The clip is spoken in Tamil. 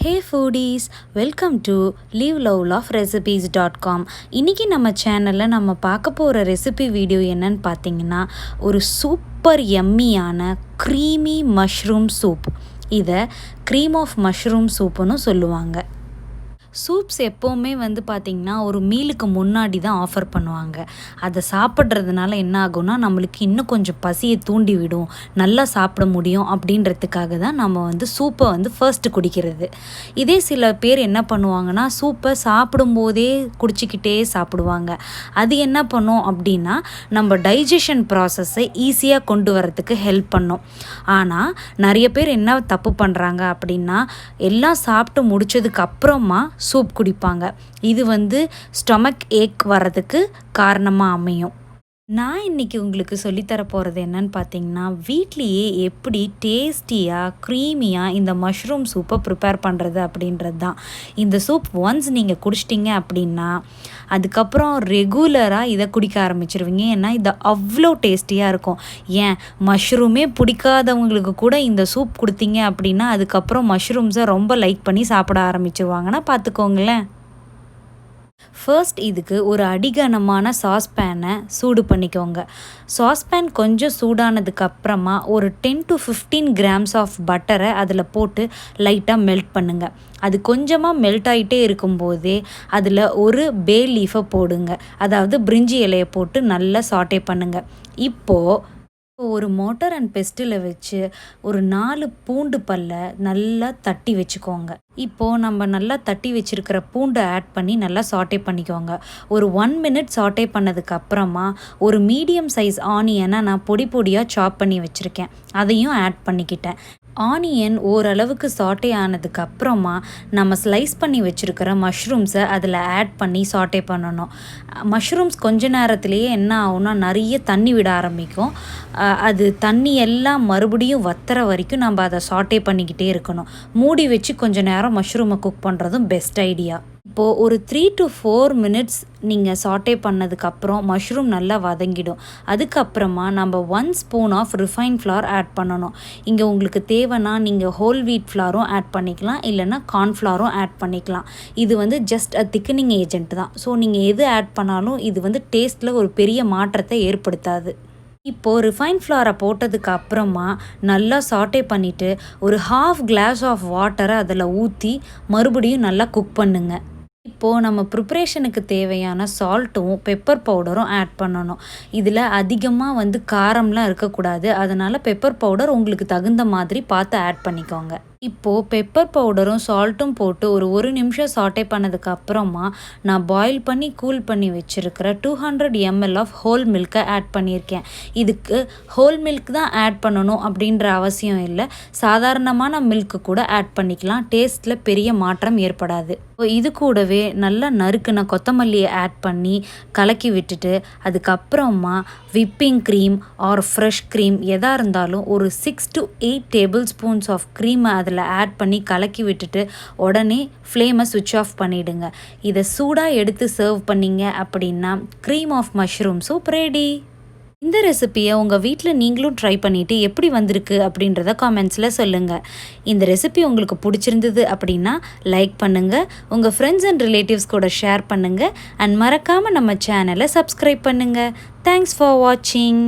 Hey ஃபூடீஸ், welcome to liveloveloverecipes.com. இன்றைக்கி நம்ம சேனலில் நம்ம பார்க்க போகிற ரெசிபி வீடியோ என்னன்னு பார்த்தீங்கன்னா, ஒரு சூப்பர் யம்மியான க்ரீமி மஷ்ரூம் சூப். இதை க்ரீம் ஆஃப் மஷ்ரூம் சூப்புன்னு சொல்லுவாங்க. சூப்ஸ் எப்போவுமே பார்த்திங்கன்னா ஒரு மீலுக்கு முன்னாடி தான் ஆஃபர் பண்ணுவாங்க. அதை சாப்பிட்றதுனால என்ன ஆகும்னா, நம்மளுக்கு இன்னும் கொஞ்சம் பசியை தூண்டி விடும், நல்லா சாப்பிட முடியும் அப்படின்றதுக்காக தான் நம்ம சூப்பை ஃபர்ஸ்ட்டு குடிக்கிறது. இதே சில பேர் என்ன பண்ணுவாங்கன்னா, சூப்பை சாப்பிடும்போதே குடிச்சிக்கிட்டே சாப்பிடுவாங்க. அது என்ன பண்ணும் அப்படின்னா, நம்ம டைஜஷன் ப்ராசஸை ஈஸியாக கொண்டு வரதுக்கு ஹெல்ப் பண்ணும். ஆனால் நிறைய பேர் என்ன தப்பு பண்ணுறாங்க அப்படின்னா, எல்லாம் சாப்பிட்டு முடிச்சதுக்கு அப்புறமா சூப் குடிப்பாங்க. இது ஸ்டொமக் ஏக் வர்றதுக்கு காரணமாக அமையும். நான் இன்றைக்கி உங்களுக்கு சொல்லித்தர போகிறது என்னன்னு பார்த்தீங்கன்னா, வீட்லேயே எப்படி டேஸ்டியாக க்ரீமியாக இந்த மஷ்ரூம் சூப்பை ப்ரிப்பேர் பண்ணுறது அப்படின்றது தான். இந்த சூப் ஒன்ஸ் நீங்கள் குடிச்சிட்டிங்க அப்படின்னா அதுக்கப்புறம் ரெகுலராக இதை குடிக்க ஆரம்பிச்சிருவீங்க. ஏன்னா இது அவ்வளோ டேஸ்டியாக இருக்கும். ஏன் மஷ்ரூமே பிடிக்காதவங்களுக்கு கூட இந்த சூப் கொடுத்தீங்க அப்படின்னா அதுக்கப்புறம் மஷ்ரூம்ஸை ரொம்ப லைக் பண்ணி சாப்பிட ஆரம்பிச்சிருவாங்கன்னா பார்த்துக்கோங்களேன். ஃபர்ஸ்ட் இதுக்கு ஒரு அடிகனமான சாஸ்பேனை சூடு பண்ணிக்கோங்க. சாஸ்பேன் கொஞ்சம் சூடானதுக்கு அப்புறமா ஒரு 10 to 15 grams ஆஃப் பட்டரை அதில் போட்டு லைட்டாக மெல்ட் பண்ணுங்கள். அது கொஞ்சமாக மெல்ட் ஆகிட்டே இருக்கும்போதே அதில் ஒரு பே லீஃபை போடுங்க. அதாவது பிரிஞ்சி இலையை போட்டு நல்லா சாட்டே பண்ணுங்கள். இப்போது ஒரு மோட்டார் அண்ட் பெஸ்டில் வச்சு ஒரு 4 பூண்டு பல்லை நல்லா தட்டி வச்சுக்கோங்க. இப்போது நம்ம நல்லா தட்டி வச்சுருக்கிற பூண்டை ஆட் பண்ணி நல்லா சாட்டே பண்ணிக்கோங்க. ஒரு 1 minute சாட்டே பண்ணதுக்கு அப்புறமா ஒரு மீடியம் சைஸ் ஆனியனை நான் பொடி பொடியாக சாப் பண்ணி வச்சுருக்கேன், அதையும் ஆட் பண்ணிக்கிட்டேன். ஆனியன் ஓரளவுக்கு சாட்டே ஆனதுக்கு அப்புறமா நம்ம ஸ்லைஸ் பண்ணி வச்சுருக்கிற மஷ்ரூம்ஸை அதில் ஆட் பண்ணி சாட்டே பண்ணணும். மஷ்ரூம்ஸ் கொஞ்ச நேரத்துலேயே என்ன ஆகும்னா நிறைய தண்ணி விட ஆரம்பிக்கும். அது தண்ணி எல்லாம் மறுபடியும் வத்துற வரைக்கும் நம்ம அதை சாட்டே பண்ணிக்கிட்டே இருக்கணும். மூடி வச்சு கொஞ்சம் நேரம் மஷ்ரூமை குக் பண்ணுறதும் பெஸ்ட் ஐடியா. இப்போது ஒரு 3 to 4 minutes நீங்கள் சாட்டே பண்ணதுக்கப்புறம் மஷ்ரூம் நல்லா வதங்கிடும். அதுக்கப்புறமா நம்ம 1 spoon of refine flour add பண்ணணும். இங்கே உங்களுக்கு தேவைன்னா நீங்கள் ஹோல் வீட் ஃப்ளாரும் ஆட் பண்ணிக்கலாம், இல்லைன்னா கார்ன்ஃப்ளாரும் ஆட் பண்ணிக்கலாம். இது ஜஸ்ட் திக்கனிங் ஏஜென்ட் தான். ஸோ நீங்கள் எது ஆட் பண்ணாலும் இது டேஸ்ட்டில் ஒரு பெரிய மாற்றத்தை ஏற்படுத்தாது. இப்போது ரிஃபைன் ஃப்ளாரை போட்டதுக்கு அப்புறமா நல்லா சாட்டே பண்ணிவிட்டு ஒரு 1/2 glass ஆஃப் வாட்டரை அதில் ஊற்றி மறுபடியும் நல்லா குக் பண்ணுங்கள். இப்போது நம்ம ப்ரிப்ரேஷனுக்கு தேவையான சால்ட்டும் பெப்பர் பவுடரும் ஆட் பண்ணணும். இதில் அதிகமாக காரம்லாம் இருக்கக்கூடாது. அதனால் பெப்பர் பவுடர் உங்களுக்கு தகுந்த மாதிரி பார்த்து ஆட் பண்ணிக்கோங்க. இப்போது பெப்பர் பவுடரும் சால்ட்டும் போட்டு ஒரு 1 நிமிஷம் சாட்டே பண்ணதுக்கு அப்புறமா நான் பாயில் பண்ணி கூல் பண்ணி வச்சுருக்கிற 200 ml ஆஃப் ஹோல் மில்கை ஆட் பண்ணியிருக்கேன். இதுக்கு ஹோல் மில்க் தான் ஆட் பண்ணணும் அப்படின்ற அவசியம் இல்லை, சாதாரணமான மில்க்கு கூட ஆட் பண்ணிக்கலாம். டேஸ்ட்டில் பெரிய மாற்றம் ஏற்படாது. இது கூடவே நல்லா நறுக்குன கொத்தமல்லியை ஆட் பண்ணி கலக்கி விட்டுட்டு அதுக்கப்புறமா whipping cream or fresh cream எதாக இருந்தாலும் ஒரு 6 to 8 tablespoons ஆஃப் க்ரீமை அதில் ஆட் பண்ணி கலக்கி விட்டுட்டு உடனே ஃப்ளேமை சுவிட்ச் ஆஃப் பண்ணிவிடுங்க. இதை சூடாக எடுத்து சர்வ் பண்ணிங்க அப்படின்னா cream of mushroom soup ready. இந்த ரெசிப்பியை உங்கள் வீட்டில் நீங்களும் ட்ரை பண்ணிவிட்டு எப்படி வந்திருக்கு அப்படின்றத காமெண்ட்ஸில் சொல்லுங்கள். இந்த ரெசிபி உங்களுக்கு பிடிச்சிருந்தது அப்படின்னா லைக் பண்ணுங்கள், உங்கள் ஃப்ரெண்ட்ஸ் அண்ட் ரிலேட்டிவ்ஸ் கூட ஷேர் பண்ணுங்கள், அண்ட் மறக்காமல் நம்ம சேனலை சப்ஸ்கிரைப் பண்ணுங்கள். தேங்க்ஸ் ஃபார் வாட்சிங்.